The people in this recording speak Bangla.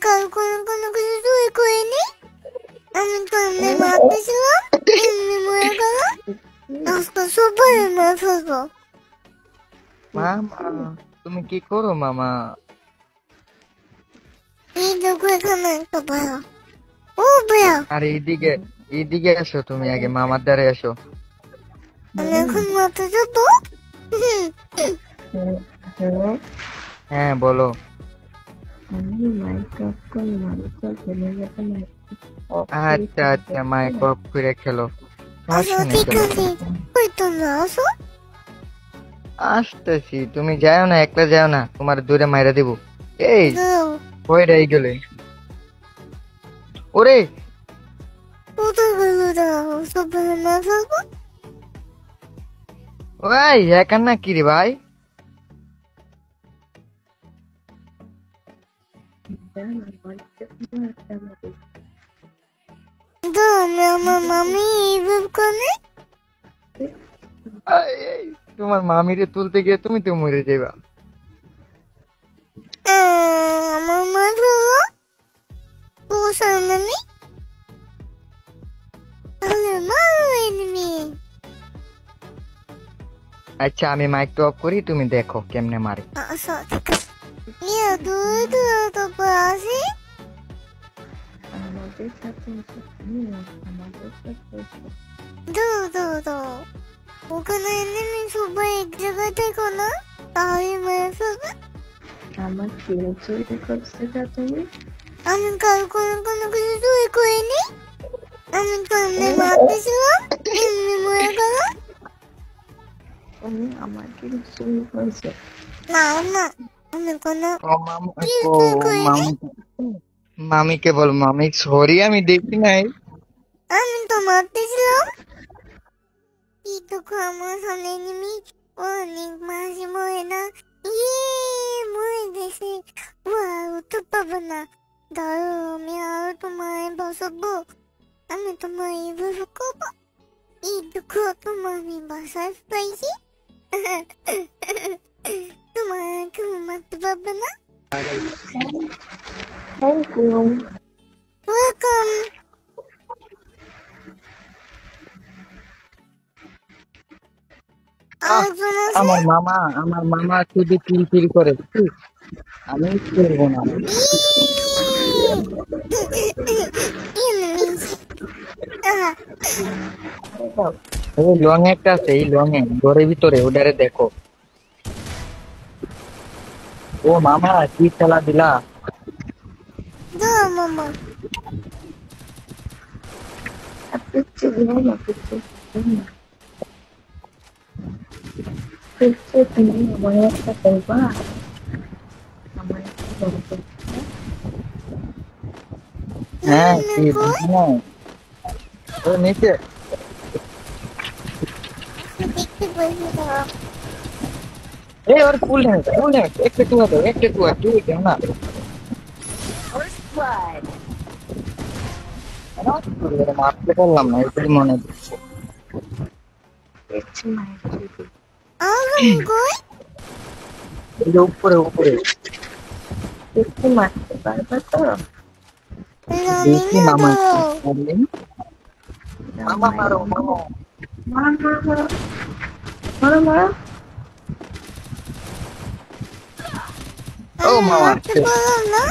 কাল কোনো কিছু চুরি করিনি। আমি তো এমনি মারতেছিলাম, এমনি মরে গেল। আজকে সবাই মেরে ফেলবো। মামা, তুমি কি করো মামা? এই দেখো এখানে একটা ভাইয়া। ও ভাইয়া, আর এইদিকে এইদিকে এসো, তুমি আগে মামার দ্বারে এসো। আমি এখন মারতে যাবো। হ্যাঁ, হ্যাঁ বলো। আমি মাইক অফ করলাম তো চলে যাবে মাইক অফ করে আচ্ছা আচ্ছা, মাইক অফ করে খেলো, আসো, সমস্যা নেই, ঠিক খেলো। আছে। ওই তোমরা আসো। আসতেছি, তুমি যাও না, একলা যাও না, তোমার দূরে মাইরা দিব। এই যাও। কই রয়ে গেলে? ওরে কোথায় গেল যাও? সবাই মেরে ফেলবো। ভাই, একার না কি রে ভাই? তো আমি আমার মামি এইভাবে করে। এই, তোমার মামিরে তুলতে গিয়ে তুমি তো মরে যাবা। আমার মা ধরো পোষার নামি। তাহলে মারো এনিমি। আচ্ছা, আমি মাইকটা অফ করি, তুমি দেখো কেমনে মারে। আসো, ঠিক আছে। নিয়ে দূরে দূরে তারপর আসি। আমাদের সাথে এসে তুমি আমাদের সাথে এসে দূর ওখানে এনিমি সবাই এক জায়গায় থেকো না, তাহলে মেরে ফেলবে। আমার কিনে চুরি করছে তা তুমি আমি কাল কোনো কিছু চুরি করিনি। আমি তো এমনি মারতেছিলাম, এমনি মরে গেল। তুমি আমার কিনে চুরি করছো না না, আমি কোনো ও মামা, কিছু ও চুরি করিনি। মামি, মামিকে বল মামি সরি, আমি দেখি নাই। আমি তো মারতেছিলাম। এই দেখো আমার সামনে এনিমি। অনেক মাসি মরে না। মরে গেছে। তো পাবো না। ধরো আমি আরো তোমায় বসাবো। আমি তোমার এইভাবে করবো। এই দেখো তোমার আমি বাসায় পাইছি। তোমার কেউ মারতে পারবে না। Thank you welcome. আরেকজন আছে। আমার মামা শুধু কিল করে, আমি করবো না। Enemies. ওই লং একটা আছে, এই লং এ ঘরের ভিতরে, ওটারে দেখো। ও মামা, কি খেলা দিলা? দাও মামা। পিচ্ছি দিও না পিচ্ছি পিচ্ছি তুমি আমার একটা করবা আমার একটা করবা হ্যাঁ, কি Enemies কই? বুঝি নাই। ও নিচে। দেখতে পাইছি দাও। এই ওর ফুল ড্যামেজ, একটা টুয়া দাও, একটা টুয়া দাও না। মারতে পারলাম না, এটাই মনে হচ্ছে। পিচ্ছি মায়ের চুরি আগুন কই? এই যে উপরে উপরে পিচ্ছি মারতে পারবা তো জানি দেখি না মামা কি দাও। করলেন। মামা মারো মামা। মারো মারো মারো মারো ও আমি মামা, মারতে পারলাম না।